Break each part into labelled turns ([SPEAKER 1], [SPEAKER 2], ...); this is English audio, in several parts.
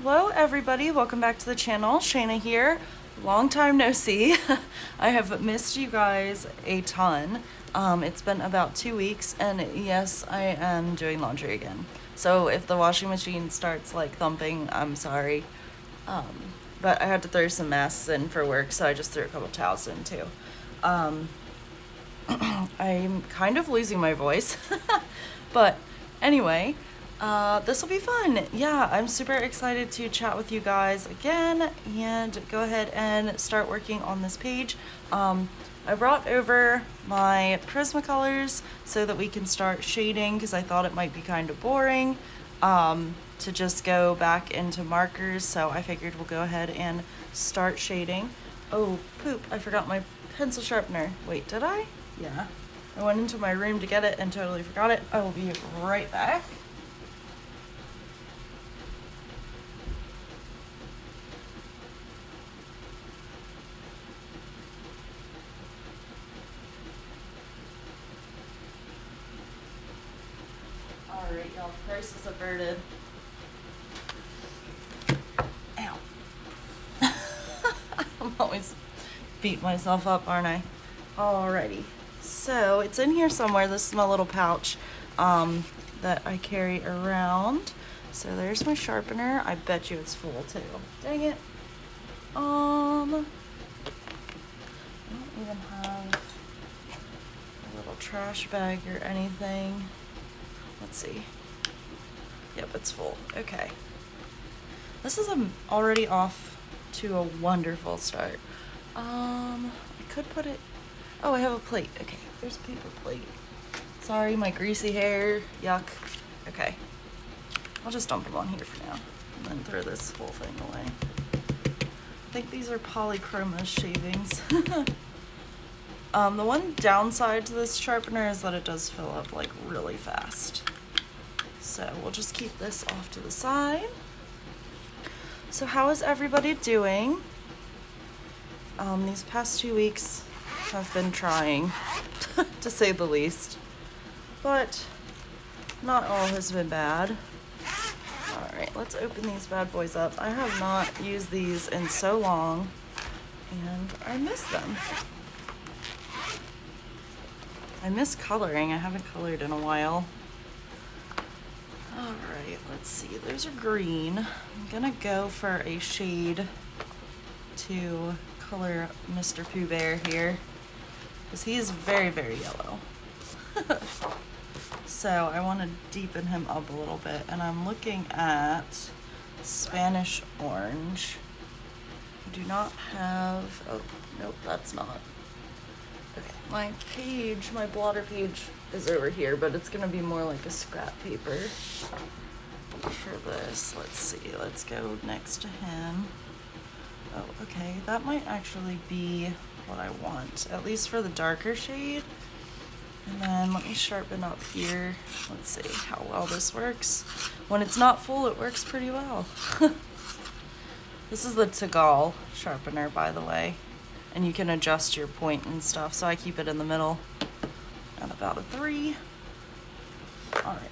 [SPEAKER 1] Hello everybody, welcome back to the channel. Shayna here. Long time no see. I have missed you guys a ton. It's been about 2 weeks and yes, I am doing laundry again. So if the washing machine starts like thumping, I'm sorry. But I had to throw some masks in for work, so I just threw a couple towels in too. I'm kind of losing my voice. But anyway, this will be fun. Yeah, I'm super excited to chat with you guys again and go ahead and start working on this page. I brought over my Prismacolors so that we can start shading because I thought it might be kind of boring to just go back into markers. So I figured we'll go ahead and start shading. Oh, poop, I forgot my pencil sharpener. Wait, did I? Yeah. I went into my room to get it and totally forgot it. I will be right back. Alright, y'all, crisis averted. Ow. I'm always beat myself up, aren't I? Alrighty. So it's in here somewhere. This is my little pouch that I carry around. So there's my sharpener. I bet you it's full too. Dang it. I don't even have a little trash bag or anything. Let's see. Yep, it's full. Okay. This is already off to a wonderful start. I could put it. Oh, I have a plate. Okay, there's a paper plate. Sorry, my greasy hair. Yuck. Okay. I'll just dump them on here for now and then throw this whole thing away. I think these are polychroma shavings. The one downside to this sharpener is that it does fill up like really fast. So we'll just keep this off to the side. So how is everybody doing? These past 2 weeks have been trying, to say the least. But not all has been bad. Alright, let's open these bad boys up. I have not used these in so long, and I miss them. I miss coloring. I haven't colored in a while. Alright, let's see. There's a green. I'm gonna go for a shade to color Mr. Pooh Bear here, because he is very, very yellow. So I want to deepen him up a little bit, and I'm looking at Spanish orange. I do not have, oh, nope, that's not. Okay, my page, my blotter page is over here, but it's gonna be more like a scrap paper for this. Let's see, let's go next to him. Oh, okay, that might actually be what I want, at least for the darker shade. And then let me sharpen up here. Let's see how well this works. When it's not full, it works pretty well. This is the Tagal sharpener, by the way. And you can adjust your point and stuff, so I keep it in the middle at about a 3. All right.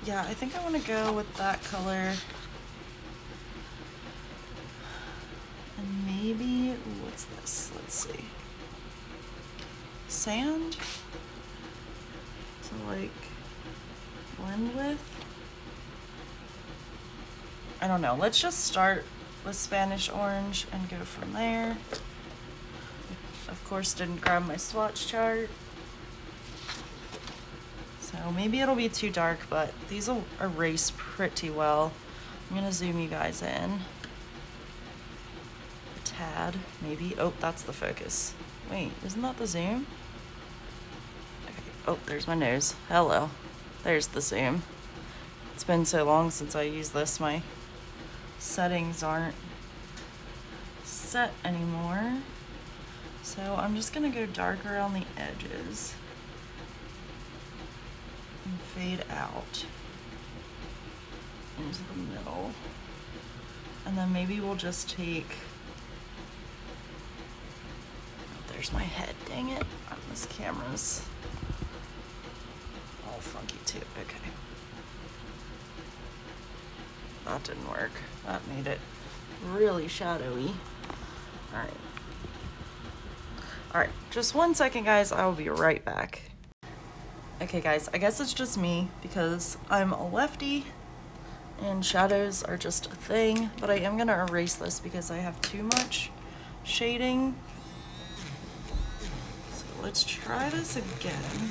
[SPEAKER 1] Yeah, I think I want to go with that color. And maybe, ooh, what's this? Let's see. Sand? To like blend with? I don't know. Let's just start with Spanish orange and go from there. Of course, didn't grab my swatch chart. So maybe it'll be too dark, but these will erase pretty well. I'm gonna zoom you guys in. A tad, maybe. Oh, that's the focus. Wait, isn't that the zoom? Okay. Oh, there's my nose. Hello. There's the zoom. It's been so long since I used this. My settings aren't set anymore. So I'm just gonna go darker around the edges and fade out into the middle. And then maybe we'll just take, oh, there's my head, dang it. This camera's all funky too, okay. that didn't work. That made it really shadowy. Alright. Alright, just 1 second, guys. I will be right back. Okay, guys, I guess it's just me because I'm a lefty and shadows are just a thing, but I am going to erase this because I have too much shading. So let's try this again.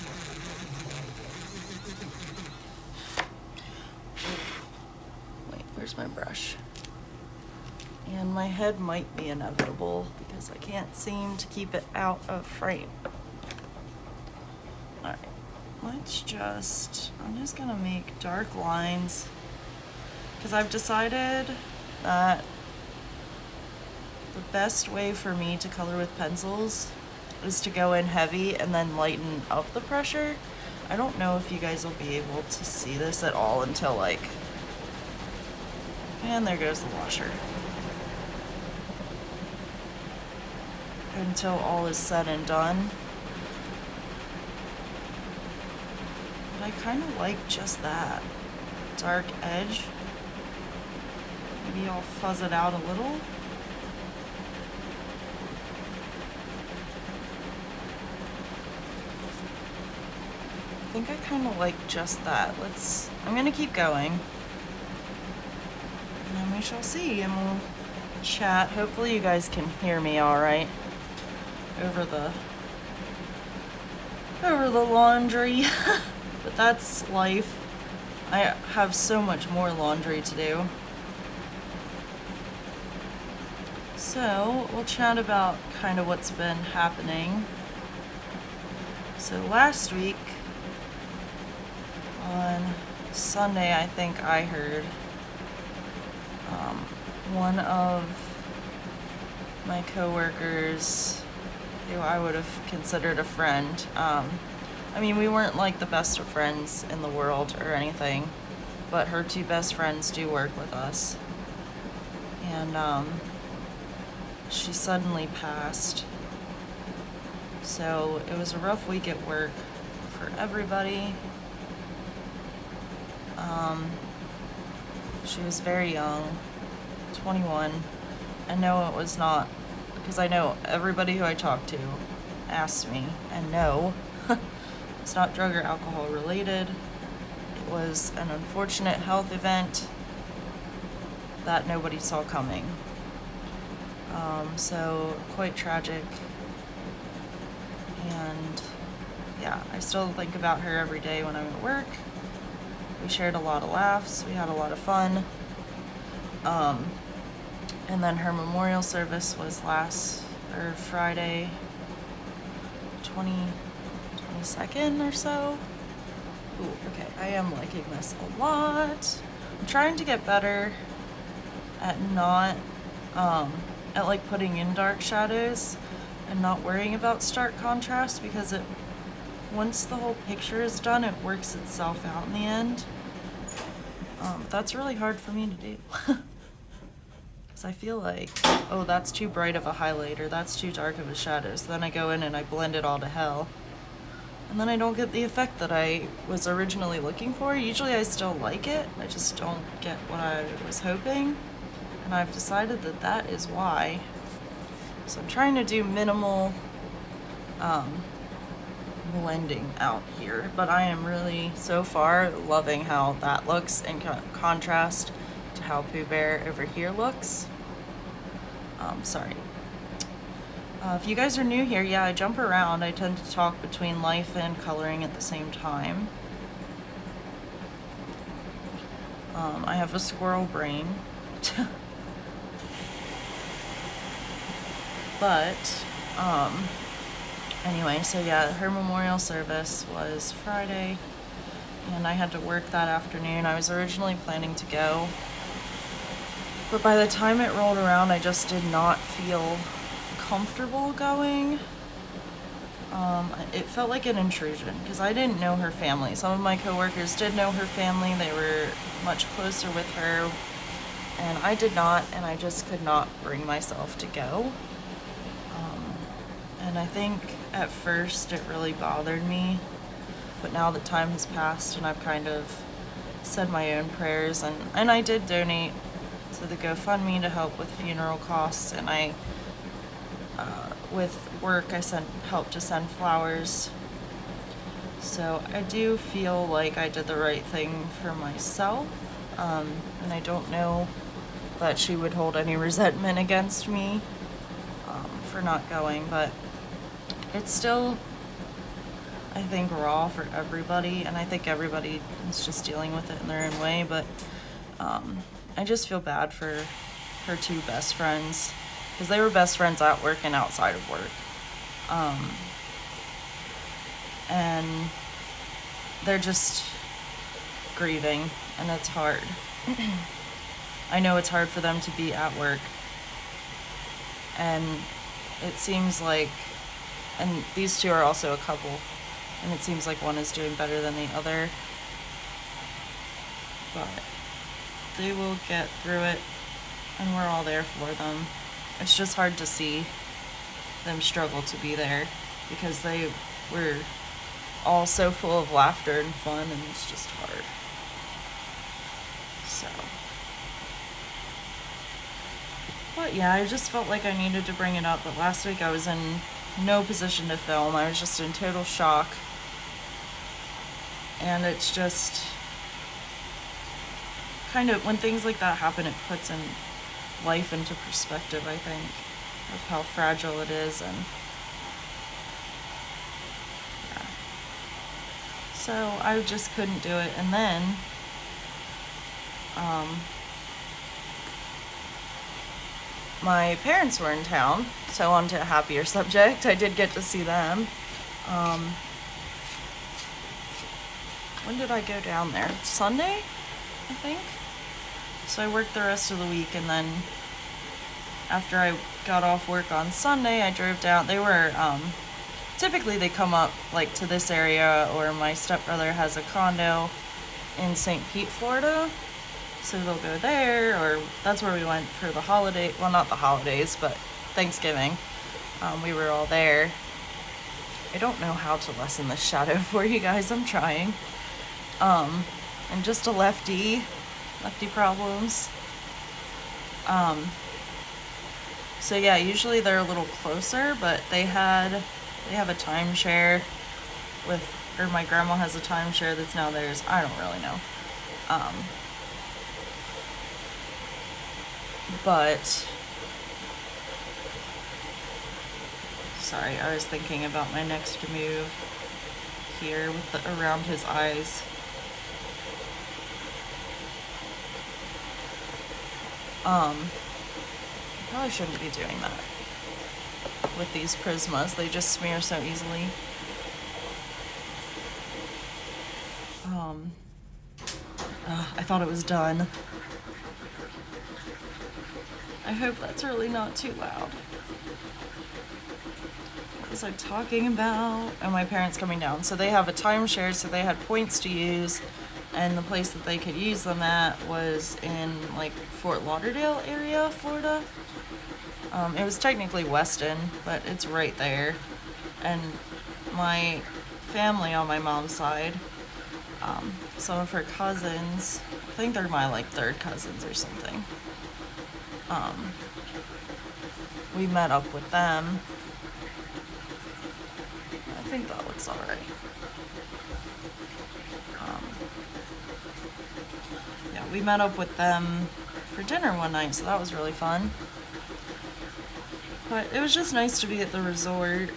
[SPEAKER 1] Wait, where's my brush? And my head might be inevitable because I can't seem to keep it out of frame. Alright, I'm just gonna make dark lines because I've decided that the best way for me to color with pencils is to go in heavy and then lighten up the pressure. I don't know if you guys will be able to see this at all until and there goes the washer. Until all is said and done. But I kind of like just that dark edge. Maybe I'll fuzz it out a little. I think I kind of like just that. I'm gonna keep going. And then we shall see, and we'll chat. Hopefully you guys can hear me all right over the laundry. But that's life. I have so much more laundry to do. So we'll chat about kind of what's been happening. So last week on Sunday, I think I heard one of my coworkers, who I would have considered a friend. I mean, we weren't like the best of friends in the world or anything, but her 2 best friends do work with us. And she suddenly passed. So it was a rough week at work for everybody. She was very young, 21. I know it was not, because I know everybody who I talked to asked me, and no, it's not drug or alcohol related. It was an unfortunate health event that nobody saw coming. So quite tragic. And yeah, I still think about her every day when I'm at work. We shared a lot of laughs. We had a lot of fun. And then her memorial service was Friday, 22nd or so. Ooh, okay, I am liking this a lot. I'm trying to get better at not, at like putting in dark shadows and not worrying about stark contrast, because once the whole picture is done, it works itself out in the end. That's really hard for me to do. Because I feel like, oh, that's too bright of a highlight, or that's too dark of a shadow. So then I go in and I blend it all to hell. And then I don't get the effect that I was originally looking for. Usually I still like it, I just don't get what I was hoping. And I've decided that that is why. So I'm trying to do minimal blending out here, but I am really, so far, loving how that looks in contrast to how Pooh Bear over here looks. Sorry. If you guys are new here, yeah, I jump around. I tend to talk between life and coloring at the same time. I have a squirrel brain. But, anyway, so yeah, her memorial service was Friday, and I had to work that afternoon. I was originally planning to go, but by the time it rolled around, I just did not feel comfortable going. It felt like an intrusion, because I didn't know her family. Some of my coworkers did know her family. They were much closer with her, and I did not, and I just could not bring myself to go. And I think at first it really bothered me, but now that time has passed and I've kind of said my own prayers, and I did donate to the GoFundMe to help with funeral costs, and with work I helped to send flowers. So I do feel like I did the right thing for myself, and I don't know that she would hold any resentment against me for not going, but it's still, I think, raw for everybody, and I think everybody is just dealing with it in their own way, but I just feel bad for her two best friends, because they were best friends at work and outside of work. And they're just grieving, and it's hard. I know it's hard for them to be at work, and it seems like, and these two are also a couple, and it seems like one is doing better than the other, but they will get through it, and we're all there for them. It's just hard to see them struggle to be there, because they were all so full of laughter and fun, and it's just hard. So, but yeah, I just felt like I needed to bring it up, but last week I was in no position to film. I was just in total shock, and it's just kind of, when things like that happen, it puts in life into perspective, I think, of how fragile it is. And yeah, so I just couldn't do it. And then my parents were in town, so on to a happier subject. I did get to see them. When did I go down there? Sunday, I think. So I worked the rest of the week, and then after I got off work on Sunday, I drove down. They were, typically they come up like to this area, or my stepbrother has a condo in St. Pete, Florida. So they'll go there, or that's where we went for the holiday. Well, not the holidays, but Thanksgiving. We were all there. I don't know how to lessen the shadow for you guys. I'm trying. And just a lefty problems. So yeah, usually they're a little closer, but they have a timeshare or my grandma has a timeshare that's now theirs. I don't really know. But sorry, I was thinking about my next move here with around his eyes. Probably shouldn't be doing that with these Prismas. They just smear so easily. I thought it was done. I hope that's really not too loud. What was I talking about? Oh, my parents coming down. So they have a timeshare, so they had points to use, and the place that they could use them at was in like Fort Lauderdale area, Florida. It was technically Weston, but it's right there. And my family on my mom's side, some of her cousins, I think they're my like third cousins or something. We met up with them. I think that looks alright. Yeah, we met up with them for dinner one night, so that was really fun. But it was just nice to be at the resort.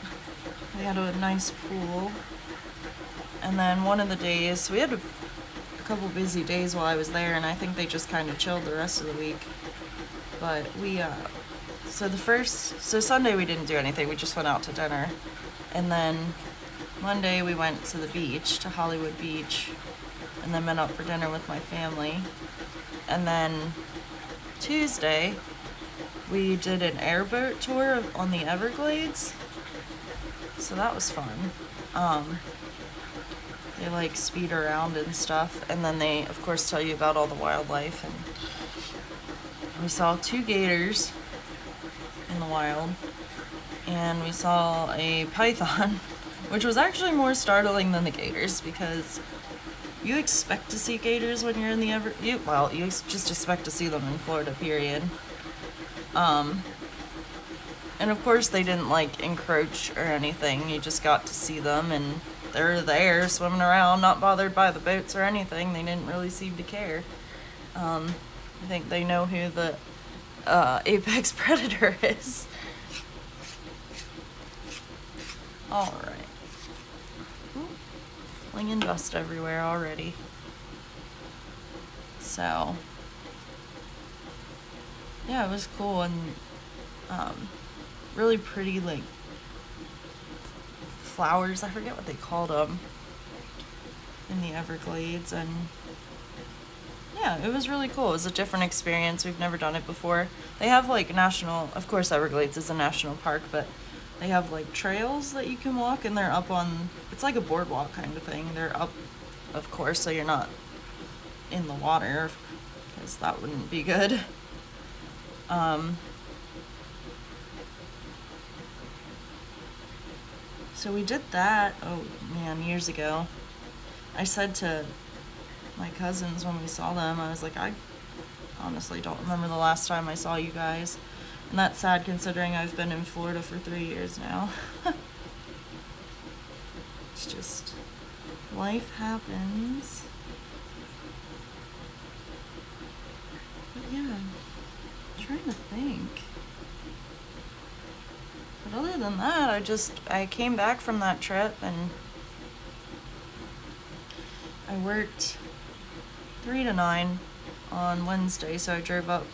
[SPEAKER 1] They had a nice pool. And then one of the days, we had a couple busy days while I was there, and I think they just kind of chilled the rest of the week. But so Sunday we didn't do anything, we just went out to dinner. And then Monday we went to the beach, to Hollywood Beach, and then met up for dinner with my family. And then Tuesday, we did an airboat tour on the Everglades. So that was fun. They like speed around and stuff, and then they of course tell you about all the wildlife, and we saw 2 gators in the wild, and we saw a python, which was actually more startling than the gators, because you expect to see gators when you're in the just expect to see them in Florida, period. And of course they didn't like encroach or anything. You just got to see them, and they're there swimming around, not bothered by the boats or anything. They didn't really seem to care. I think they know who the apex predator is. All right. Ooh, flinging dust everywhere already. So yeah, it was cool, and really pretty, like, flowers. I forget what they called them in the Everglades, and yeah, it was really cool. It was a different experience. We've never done it before. They have like of course Everglades is a national park, but they have like trails that you can walk, and they're up on, it's like a boardwalk kind of thing. They're up, of course, so you're not in the water, because that wouldn't be good. So we did that, oh man, years ago. I said to my cousins when we saw them, I was like, I honestly don't remember the last time I saw you guys. And that's sad considering I've been in Florida for 3 years now. It's just, life happens. But yeah, I'm trying to think. But other than that, I came back from that trip, and I worked 3 to 9 on Wednesday, so I drove up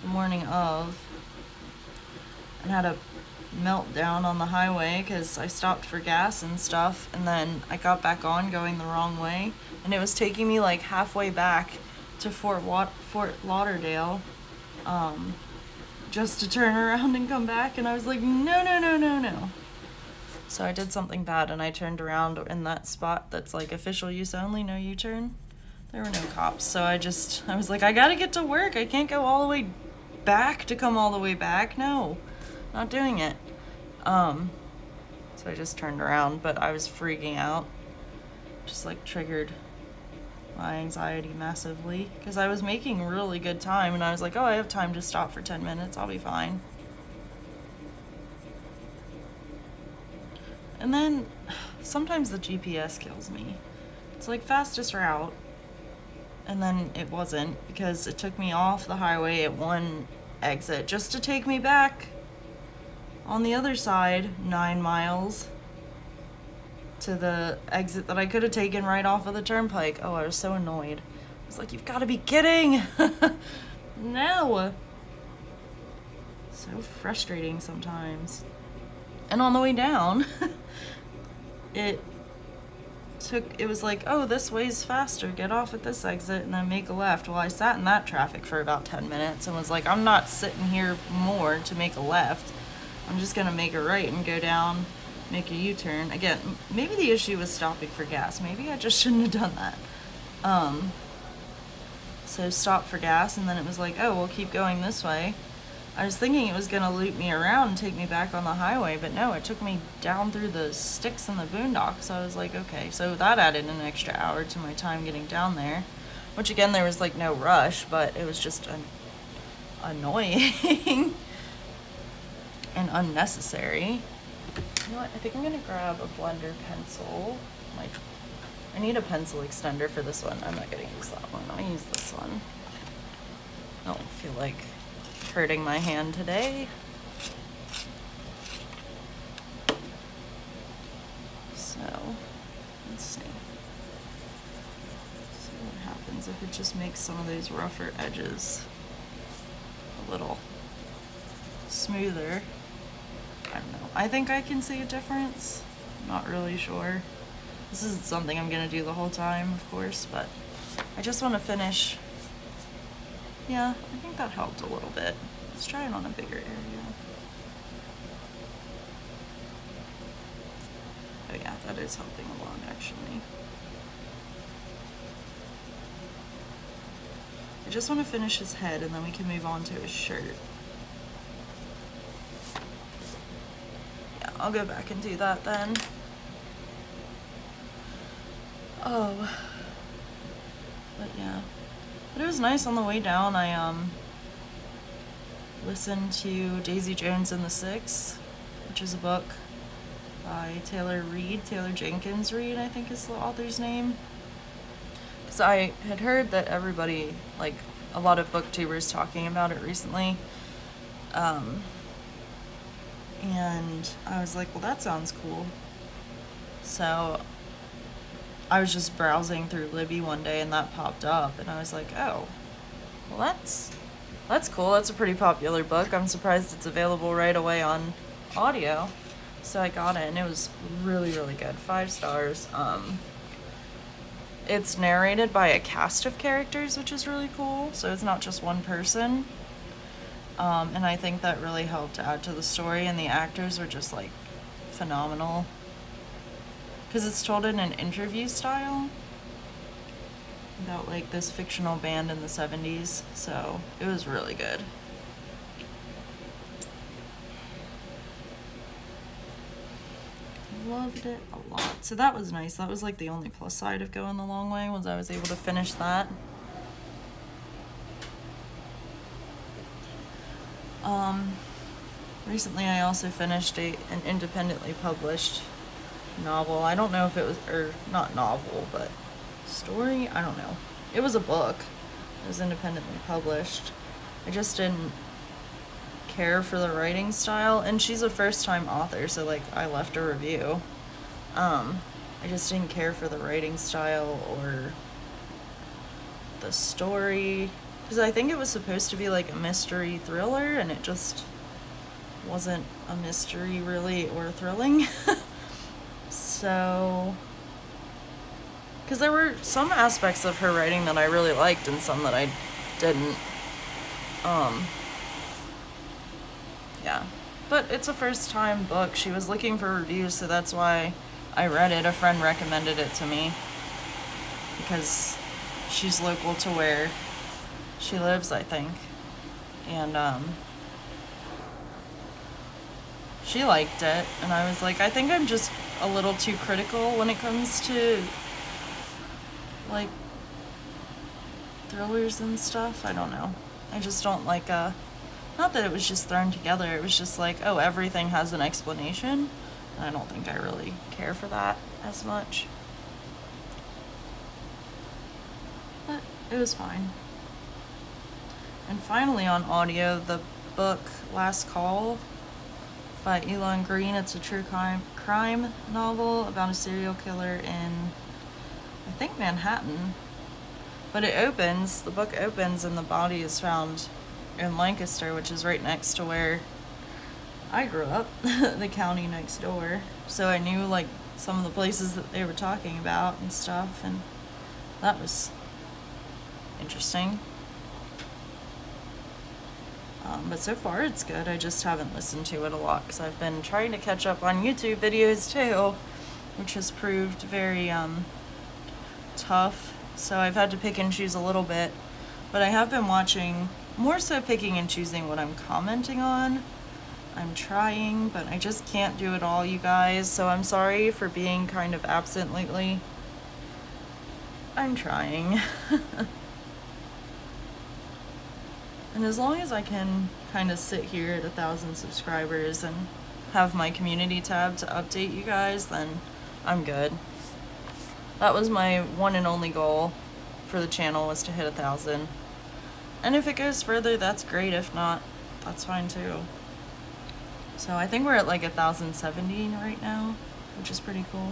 [SPEAKER 1] the morning of and had a meltdown on the highway because I stopped for gas and stuff, and then I got back on going the wrong way, and it was taking me like halfway back to Fort Lauderdale, just to turn around and come back, and I was like, no. So I did something bad, and I turned around in that spot that's like official use only, no U-turn. There were no cops, so I was like, I gotta get to work. I can't go all the way back to come all the way back. No, not doing it. So I just turned around, but I was freaking out. Just like triggered my anxiety massively, because I was making really good time, and I was like, oh, I have time to stop for 10 minutes. I'll be fine. And then sometimes the GPS kills me. It's like fastest route, and then it wasn't, because it took me off the highway at one exit just to take me back on the other side 9 miles to the exit that I could have taken right off of the turnpike. Oh, I was so annoyed. I was like, you've got to be kidding. No. So frustrating sometimes. And on the way down, it was like, oh, this way's faster, get off at this exit and then make a left. Well, I sat in that traffic for about 10 minutes and was like, I'm not sitting here more to make a left. I'm just gonna make a right and go down, make a U-turn. Again, maybe the issue was stopping for gas. Maybe I just shouldn't have done that. So stopped for gas, and then it was like, oh, we'll keep going this way. I was thinking it was gonna loop me around and take me back on the highway, but no, it took me down through the sticks in the boondocks. So I was like, okay, so that added an extra hour to my time getting down there, which again, there was like no rush, but it was just annoying and unnecessary. You know what, I think I'm gonna grab a blender pencil. I need a pencil extender for this one. I'm not gonna use that one, I'll use this one. I don't feel like hurting my hand today. So, let's see. See what happens if it just makes some of those rougher edges a little smoother. I don't know. I think I can see a difference. I'm not really sure. This isn't something I'm gonna do the whole time, of course, but I just want to finish. Yeah, I think that helped a little bit. Let's try it on a bigger area. Oh yeah, that is helping along actually. I just want to finish his head, and then we can move on to his shirt. Yeah, I'll go back and do that then. Oh, But yeah. But it was nice on the way down. I listened to Daisy Jones and the Six, which is a book by Taylor Jenkins Reid, I think is the author's name. Because I had heard that everybody, like a lot of booktubers talking about it recently. And I was like, well, that sounds cool. So I was just browsing through Libby one day and that popped up and I was like, oh, well, that's cool. That's a pretty popular book. I'm surprised it's available right away on audio. So I got it and it was really, really good. 5 stars. It's narrated by a cast of characters, which is really cool. So it's not just one person. And I think that really helped add to the story, and the actors were just like phenomenal. Because it's told in an interview style about like this fictional band in the 70s, so it was really good. Loved it a lot. So that was nice. That was like the only plus side of going the long way, was I was able to finish that. Recently I also finished an independently published novel. I don't know if it was, or not novel, but story? I don't know. It was a book. It was independently published. I just didn't care for the writing style, and she's a first-time author, so like I left a review. I just didn't care for the writing style or the story, because I think it was supposed to be like a mystery thriller, and it just wasn't a mystery really or thrilling. So, because there were some aspects of her writing that I really liked and some that I didn't. Yeah. But it's a first-time book. She was looking for reviews, so that's why I read it. A friend recommended it to me because she's local to where she lives, I think. And, she liked it, and I was like, I think I'm just a little too critical when it comes to, like, thrillers and stuff. I don't know. I just don't like, not that it was just thrown together, it was just like, oh, everything has an explanation, and I don't think I really care for that as much. But it was fine. And finally on audio, the book Last Call by Elon Green. It's a true crime novel about a serial killer in, I think, Manhattan. But the book opens and the body is found in Lancaster, which is right next to where I grew up, the county next door. So I knew like some of the places that they were talking about and stuff, and that was interesting. But so far it's good. I just haven't listened to it a lot because I've been trying to catch up on YouTube videos too, which has proved very tough. So I've had to pick and choose a little bit, but I have been watching, more so picking and choosing what I'm commenting on. I'm trying, but I just can't do it all, you guys, so I'm sorry for being kind of absent lately. I'm trying. And as long as I can kind of sit here at 1,000 subscribers and have my community tab to update you guys, then I'm good. That was my one and only goal for the channel, was to hit 1,000. And if it goes further, that's great. If not, that's fine too. So I think we're at like 1,070 right now, which is pretty cool.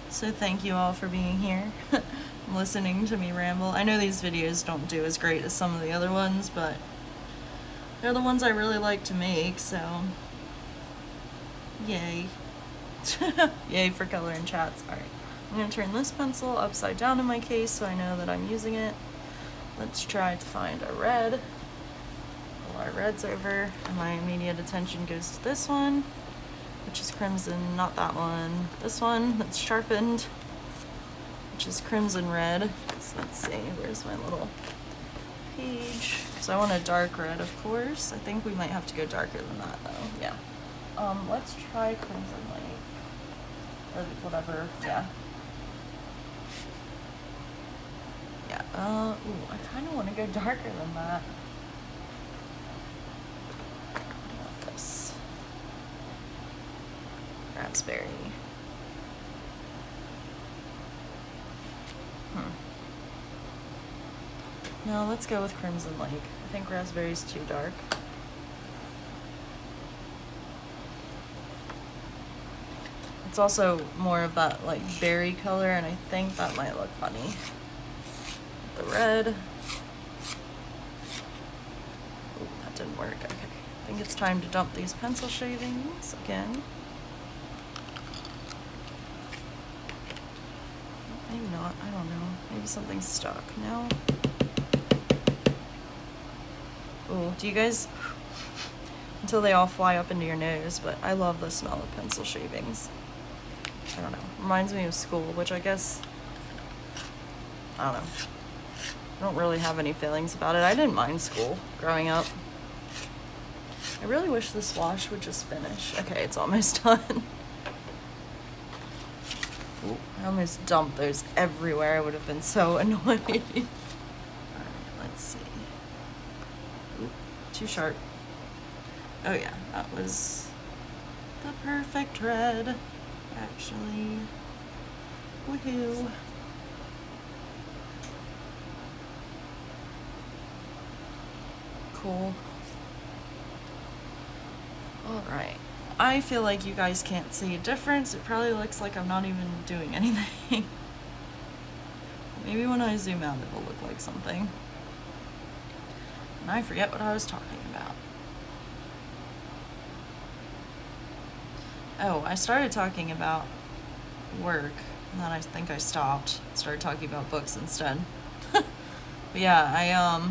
[SPEAKER 1] So thank you all for being here. Listening to me ramble. I know these videos don't do as great as some of the other ones, but they're the ones I really like to make, so yay. Yay for color and chats. Alright, I'm going to turn this pencil upside down in my case so I know that I'm using it. Let's try to find a red. Pull our reds over, and my immediate attention goes to this one, which is crimson, not that one. This one that's sharpened, which is crimson red. So let's see, where's my little page? So I want a dark red, of course. I think we might have to go darker than that, though. Yeah. Let's try crimson light. Or whatever, yeah. Ooh, I kind of want to go darker than that. What about this? Raspberry. No, let's go with Crimson Lake. I think raspberry's too dark. It's also more of that like berry color, and I think that might look funny. The red. Ooh, that didn't work. Okay. I think it's time to dump these pencil shavings again. Maybe not. I don't know. Maybe something's stuck. No. Ooh, do you guys... Until they all fly up into your nose, but I love the smell of pencil shavings. I don't know. Reminds me of school, which I guess... I don't know. I don't really have any feelings about it. I didn't mind school growing up. I really wish this wash would just finish. Okay, it's almost done. Ooh, I almost dumped those everywhere. I would have been so annoyed. Alright, let's see. Ooh, too sharp. Oh yeah, that was the perfect red, actually. Woohoo. Cool. Alright. I feel like you guys can't see a difference. It probably looks like I'm not even doing anything. Maybe when I zoom out it'll look like something. And I forget what I was talking about. Oh, I started talking about work, and then I think I stopped. Started talking about books instead. But yeah,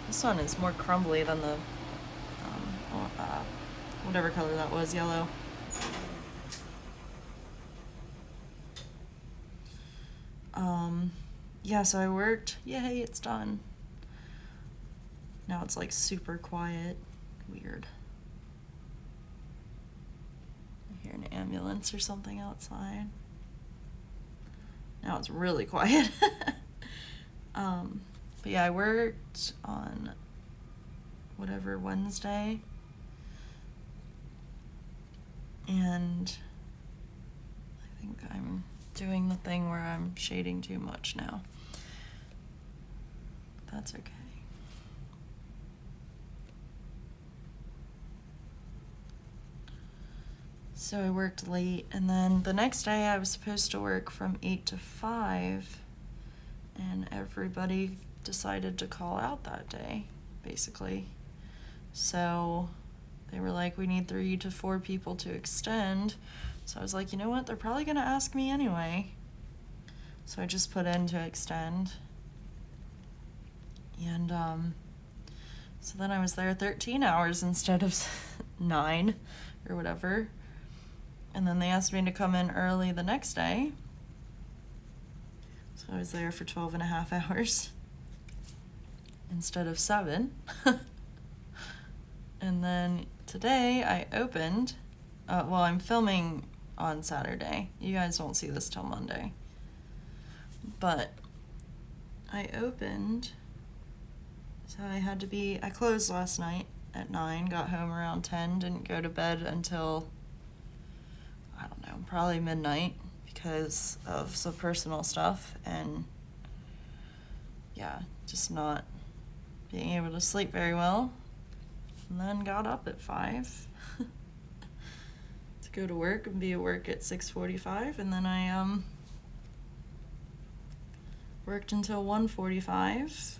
[SPEAKER 1] this one is more crumbly than the, whatever color that was, yellow. Yeah, so I worked. Yay, it's done. Now it's like super quiet. Weird. I hear an ambulance or something outside. Now it's really quiet. But yeah, I worked on whatever Wednesday. And I think I'm doing the thing where I'm shading too much now. That's okay. So I worked late, and then the next day I was supposed to work from 8 to 5, and everybody decided to call out that day, basically. So they were like, we need 3 to 4 people to extend. So I was like, you know what, they're probably gonna ask me anyway. So I just put in to extend. And so then I was there 13 hours instead of 9 or whatever. And then they asked me to come in early the next day. So I was there for 12 and a half hours instead of 7. And then today I opened, well, I'm filming on Saturday. You guys won't see this till Monday. But I opened, so I closed last night at 9, got home around 10, didn't go to bed until, I don't know, probably midnight because of some personal stuff, and yeah, just not being able to sleep very well. And then got up at 5 to go to work and be at work at 6:45, and then I worked until 1:45.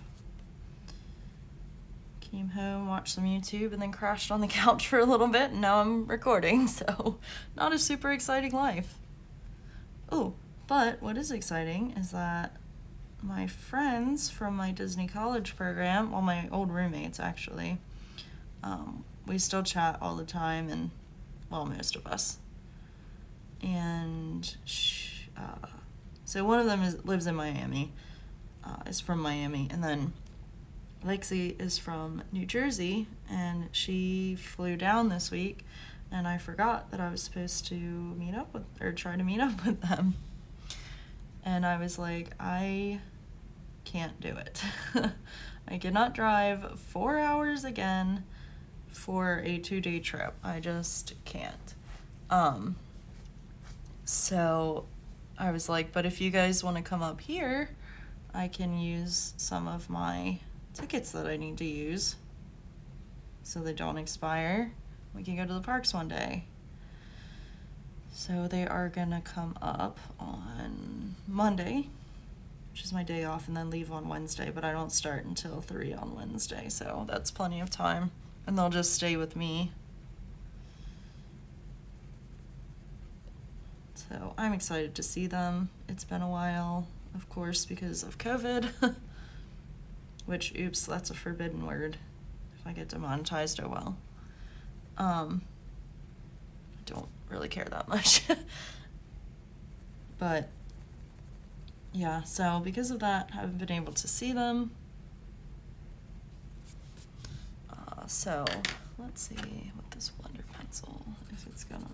[SPEAKER 1] Came home, watched some YouTube, and then crashed on the couch for a little bit, and now I'm recording, so not a super exciting life. Oh, but what is exciting is that my friends from my Disney college program, well, my old roommates actually, we still chat all the time, and, well, most of us. And so one of them lives in Miami, is from Miami, and then Lexi is from New Jersey, and she flew down this week, and I forgot that I was supposed to try to meet up with them. And I was like, I can't do it. I cannot drive 4 hours again for a 2-day trip. I just can't. So I was like, but if you guys want to come up here, I can use some of my tickets that I need to use so they don't expire. We can go to the parks one day. So they are gonna come up on Monday, which is my day off, and then leave on Wednesday, but I don't start until 3 on Wednesday, so that's plenty of time. And they'll just stay with me. So I'm excited to see them. It's been a while, of course, because of COVID. Which, oops, that's a forbidden word. If I get demonetized, oh well. I don't really care that much. But yeah, so because of that, I haven't been able to see them. So let's see with this blender pencil, if it's gonna,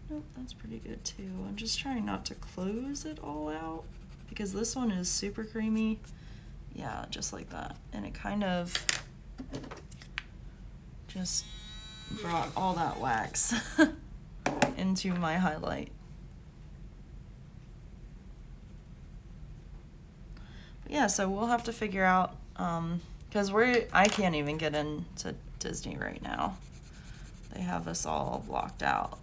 [SPEAKER 1] nope, that's pretty good too. I'm just trying not to close it all out because this one is super creamy. Yeah, just like that. And it kind of just brought all that wax into my highlight. But yeah, so we'll have to figure out, because I can't even get into Disney right now. They have us all blocked out.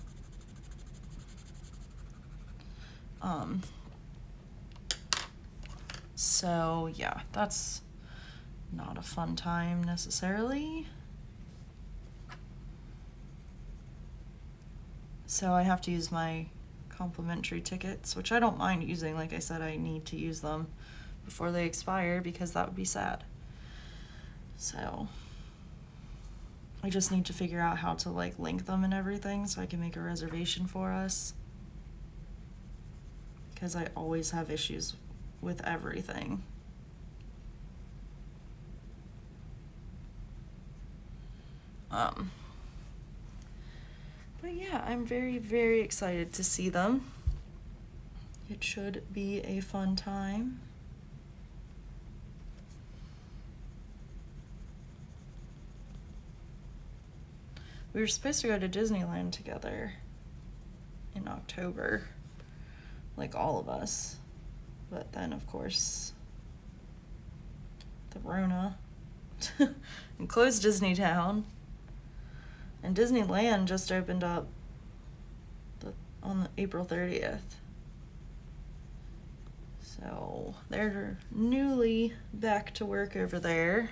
[SPEAKER 1] So yeah, that's not a fun time necessarily. So I have to use my complimentary tickets, which I don't mind using. Like I said, I need to use them before they expire because that would be sad. So I just need to figure out how to like link them and everything so I can make a reservation for us. Because I always have issues with everything. But yeah, I'm very, very excited to see them. It should be a fun time. We were supposed to go to Disneyland together in October, like all of us. But then, of course, the Rona and closed Disneytown. And Disneyland just opened up on April 30th. So they're newly back to work over there.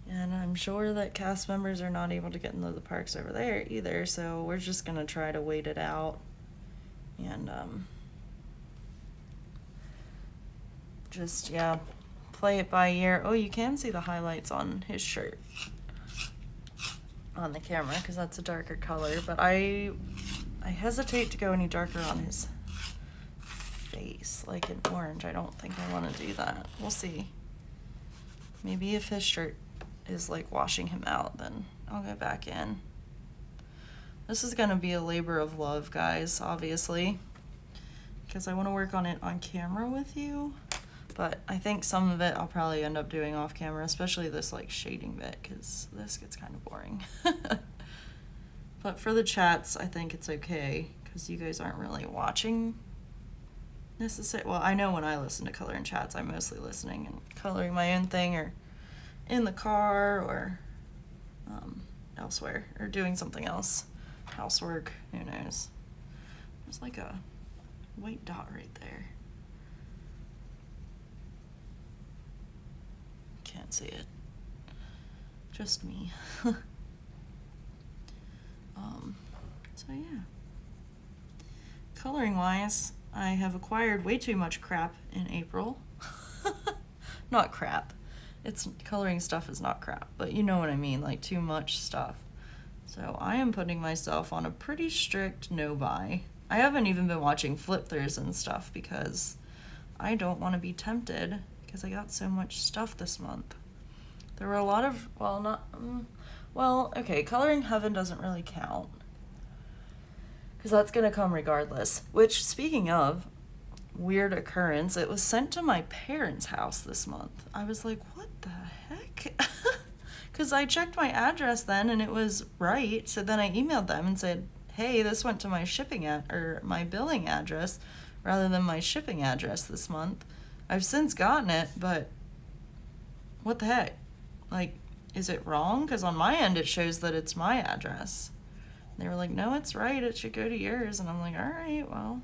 [SPEAKER 1] And I'm sure that cast members are not able to get into the parks over there either. So we're just going to try to wait it out. And just, yeah, play it by ear. Oh, you can see the highlights on his shirt on the camera because that's a darker color, but I hesitate to go any darker on his face, like in orange. I don't think I want to do that. We'll see. Maybe if his shirt is like washing him out, then I'll go back in. This is gonna be a labor of love, guys, obviously, because I want to work on it on camera with you. But I think some of it I'll probably end up doing off camera, especially this like shading bit, because this gets kind of boring. But for the chats, I think it's okay, because you guys aren't really watching necessarily. Well, I know when I listen to Color and Chats, I'm mostly listening and coloring my own thing, or in the car, or elsewhere, or doing something else. Housework, who knows. There's like a white dot right there. Can't see it. Just me. So yeah. Coloring wise, I have acquired way too much crap in April. Not crap. It's coloring stuff is not crap, but you know what I mean, like too much stuff. So I am putting myself on a pretty strict no buy. I haven't even been watching flip throughs and stuff because I don't want to be tempted because I got so much stuff this month. There were a lot of, okay, Coloring Heaven doesn't really count because that's going to come regardless. Which, speaking of, weird occurrence. It was sent to my parents' house this month. I was like, what the heck? Because I checked my address then and it was right. So then I emailed them and said, hey, this went to my or my billing address rather than my shipping address this month. I've since gotten it, but what the heck? Like, is it wrong? Because on my end it shows that it's my address. They were like, no, it's right. It should go to yours. And I'm like, all right, well,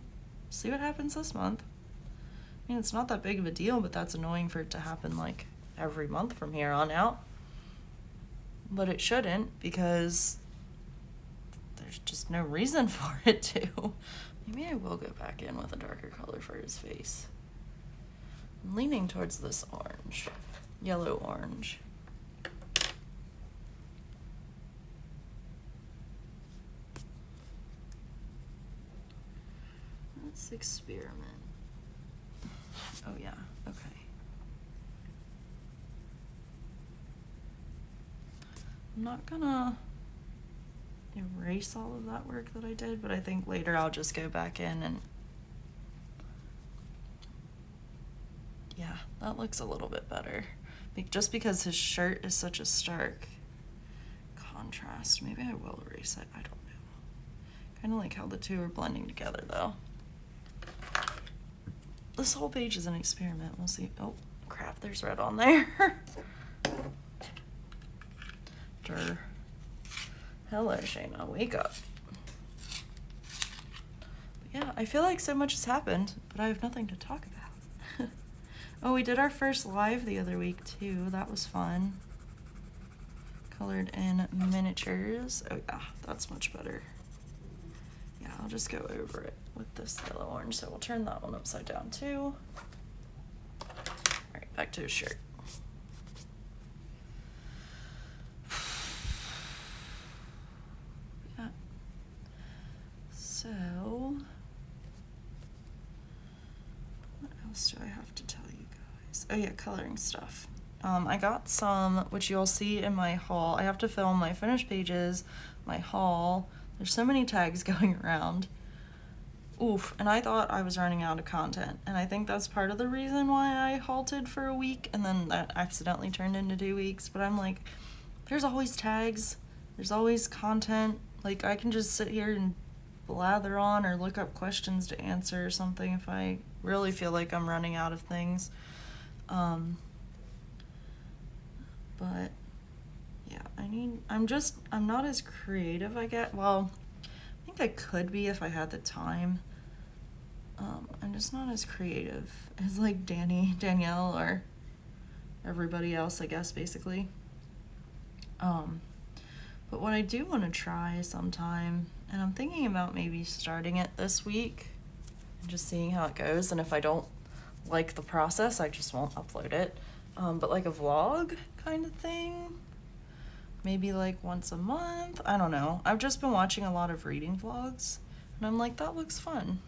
[SPEAKER 1] see what happens this month. I mean, it's not that big of a deal, but that's annoying for it to happen like every month from here on out. But it shouldn't, because there's just no reason for it to. Maybe I will go back in with a darker color for his face. I'm leaning towards this orange, yellow orange. Let's experiment. Oh yeah, okay. I'm not gonna erase all of that work that I did, but I think later I'll just go back in and yeah, that looks a little bit better. Just because his shirt is such a stark contrast. Maybe I will erase it, I don't know. Kind of like how the two are blending together though. This whole page is an experiment. We'll see. Oh, crap, there's red on there. Durr. Hello, Shayna, wake up. But yeah, I feel like so much has happened, but I have nothing to talk about. Oh, we did our first live the other week too. That was fun. Colored in miniatures. Oh yeah, that's much better. Yeah, I'll just go over it with this yellow orange. So we'll turn that one upside down too. All right, back to his shirt. Yeah. So, what else do I have to tell you guys? Oh yeah, coloring stuff. I got some, which you'll see in my haul. I have to film my finished pages, my haul. There's so many tags going around. Oof, and I thought I was running out of content. And I think that's part of the reason why I halted for a week and then that accidentally turned into 2 weeks. But I'm like, there's always tags. There's always content. Like, I can just sit here and blather on or look up questions to answer or something if I really feel like I'm running out of things. But yeah, I'm not as creative, I guess. Well, I think I could be if I had the time. I'm just not as creative as like Danielle, or everybody else, I guess, basically. But what I do want to try sometime, and I'm thinking about maybe starting it this week and just seeing how it goes, and if I don't like the process, I just won't upload it. But like a vlog kind of thing, maybe like once a month. I don't know. I've just been watching a lot of reading vlogs and I'm like, that looks fun.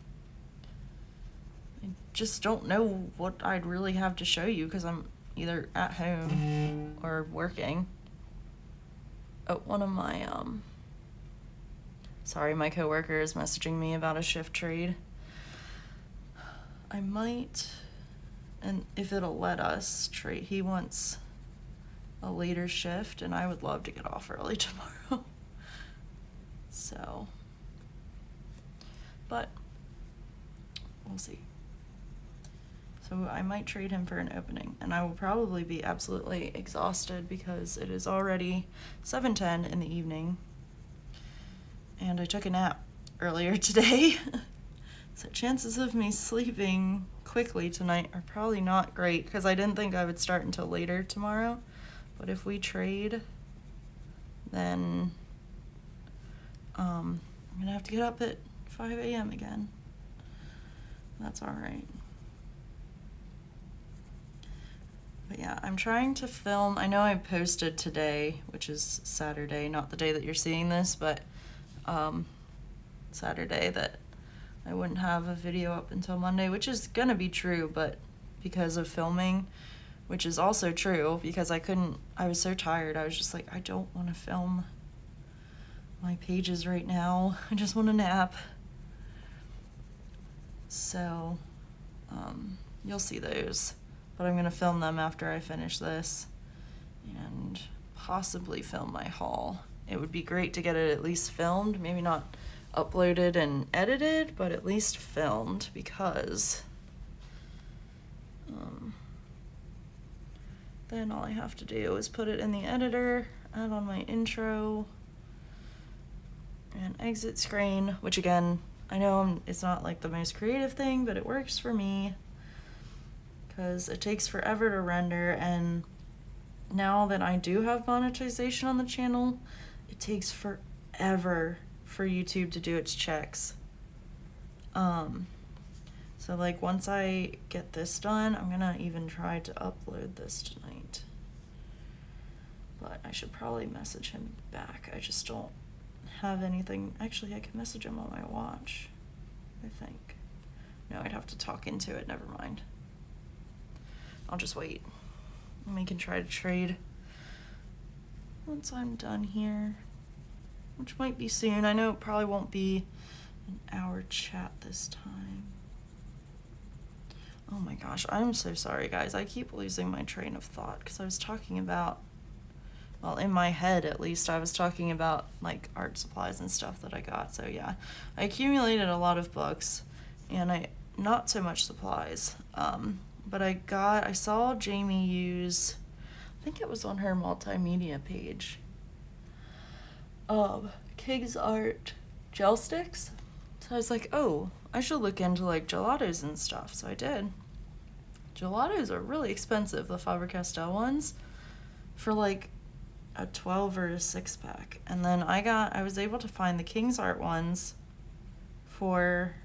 [SPEAKER 1] I just don't know what I'd really have to show you because I'm either at home or working. Oh, one of my sorry, my coworker is messaging me about a shift trade. I might, and if it'll let us trade, he wants a later shift and I would love to get off early tomorrow. So, but we'll see. So I might trade him for an opening and I will probably be absolutely exhausted because it is already 7:10 in the evening and I took a nap earlier today. So chances of me sleeping quickly tonight are probably not great because I didn't think I would start until later tomorrow. But if we trade, then I'm gonna have to get up at 5 a.m. again. That's all right. But yeah, I'm trying to film. I know I posted today, which is Saturday, not the day that you're seeing this, but Saturday, that I wouldn't have a video up until Monday, which is gonna be true, but because of filming, which is also true because I was so tired. I was just like, I don't want to film my pages right now. I just want a nap. So You'll see those, but I'm gonna film them after I finish this and possibly film my haul. It would be great to get it at least filmed, maybe not uploaded and edited, but at least filmed, because then all I have to do is put it in the editor, add on my intro and exit screen, which again, I know it's not like the most creative thing, but it works for me because it takes forever to render, and now that I do have monetization on the channel, it takes forever for YouTube to do its checks. So like once I get this done, I'm gonna even try to upload this tonight. But I should probably message him back. I just don't have anything. Actually, I can message him on my watch, I think. No, I'd have to talk into it, never mind. I'll just wait. And we can try to trade once I'm done here, which might be soon. I know it probably won't be an hour chat this time. Oh my gosh, I'm so sorry guys. I keep losing my train of thought because I was talking about, well, in my head at least, I was talking about like art supplies and stuff that I got. So yeah, I accumulated a lot of books and not so much supplies. But I saw Jamie use, I think it was on her multimedia page, King's Art gel sticks. So I was like, oh, I should look into like gelatos and stuff. So I did. Gelatos are really expensive, the Faber-Castell ones, for like a 12 or a 6-pack. And then I was able to find the King's Art ones for,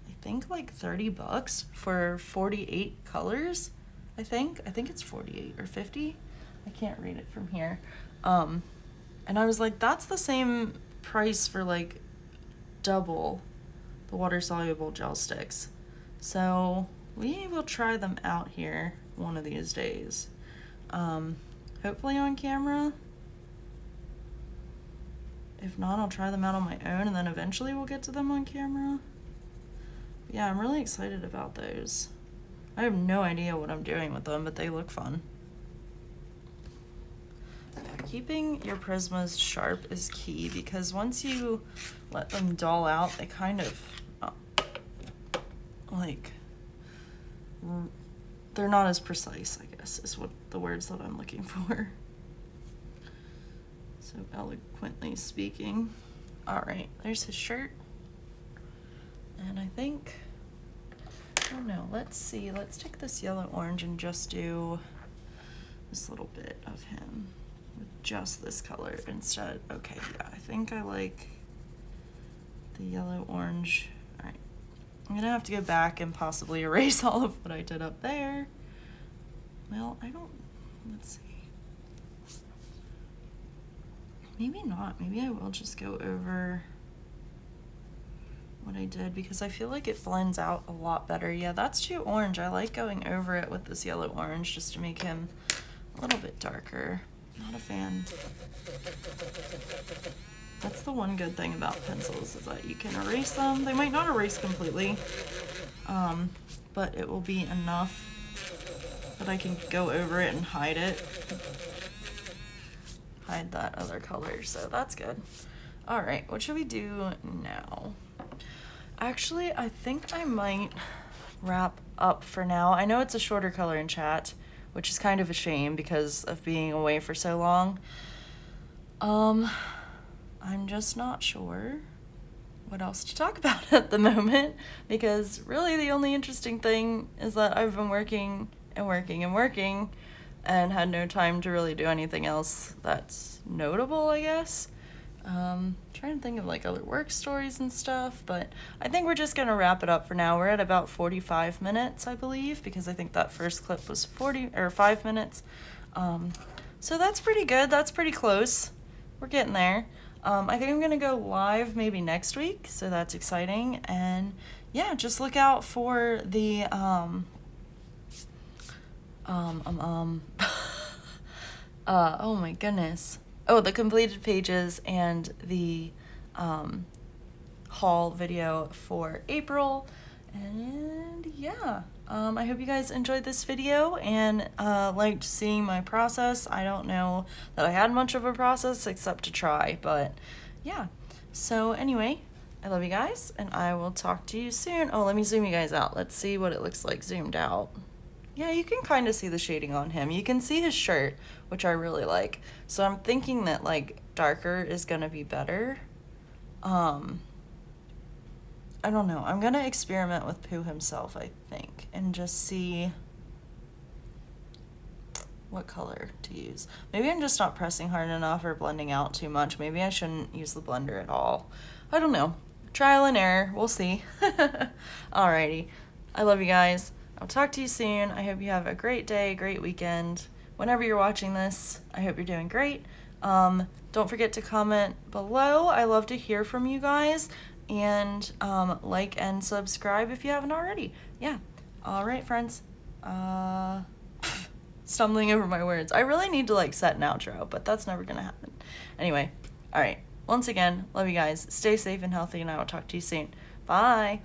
[SPEAKER 1] I think like $30 for 48 colors. I think it's 48 or 50. I can't read it from here. And I was like, that's the same price for like double the water-soluble gel sticks. So we will try them out here one of these days. Hopefully on camera. If not, I'll try them out on my own and then eventually we'll get to them on camera. But yeah, I'm really excited about those. I have no idea what I'm doing with them, but they look fun. Yeah, keeping your Prismas sharp is key because once you let them dull out, they kind of like, they're not as precise, I guess, is what the words that I'm looking for. So eloquently speaking. All right, there's his shirt. And I think, oh no, let's see. Let's take this yellow orange and just do this little bit of him with just this color instead. Okay, yeah, I think I like the yellow orange. All right, I'm gonna have to go back and possibly erase all of what I did up there. Well, let's see. Maybe not. Maybe I will just go over what I did because I feel like it blends out a lot better. Yeah, that's too orange. I like going over it with this yellow orange just to make him a little bit darker. Not a fan. That's the one good thing about pencils is that you can erase them. They might not erase completely, but it will be enough that I can go over it and hide it. Hide that other color, so that's good. All right, what should we do now? Actually, I think I might wrap up for now. I know it's a shorter color in chat, which is kind of a shame because of being away for so long. I'm just not sure what else to talk about at the moment because really the only interesting thing is that I've been working and working and working and had no time to really do anything else that's notable, I guess. Trying to think of like other work stories and stuff, but I think we're just gonna wrap it up for now. We're at about 45 minutes, I believe, because I think that first clip was 5 minutes. So that's pretty good. That's pretty close. We're getting there. I think I'm gonna go live maybe next week, so that's exciting. And yeah, just look out for the oh my goodness. Oh, the completed pages and the haul video for April. And yeah, I hope you guys enjoyed this video and liked seeing my process. I don't know that I had much of a process except to try, but yeah. So anyway, I love you guys, and I will talk to you soon. Oh, let me zoom you guys out. Let's see what it looks like zoomed out. Yeah, you can kind of see the shading on him. You can see his shirt, which I really like. So I'm thinking that like darker is gonna be better. I don't know. I'm gonna experiment with Pooh himself, I think, and just see what color to use. Maybe I'm just not pressing hard enough or blending out too much. Maybe I shouldn't use the blender at all. I don't know. Trial and error. We'll see. Alrighty. I love you guys. I'll talk to you soon. I hope you have a great day, great weekend. Whenever you're watching this, I hope you're doing great. Don't forget to comment below. I love to hear from you guys. And like and subscribe if you haven't already. Yeah. All right, friends. Stumbling over my words. I really need to like set an outro, but that's never gonna happen. Anyway, all right. Once again, love you guys. Stay safe and healthy, and I will talk to you soon. Bye.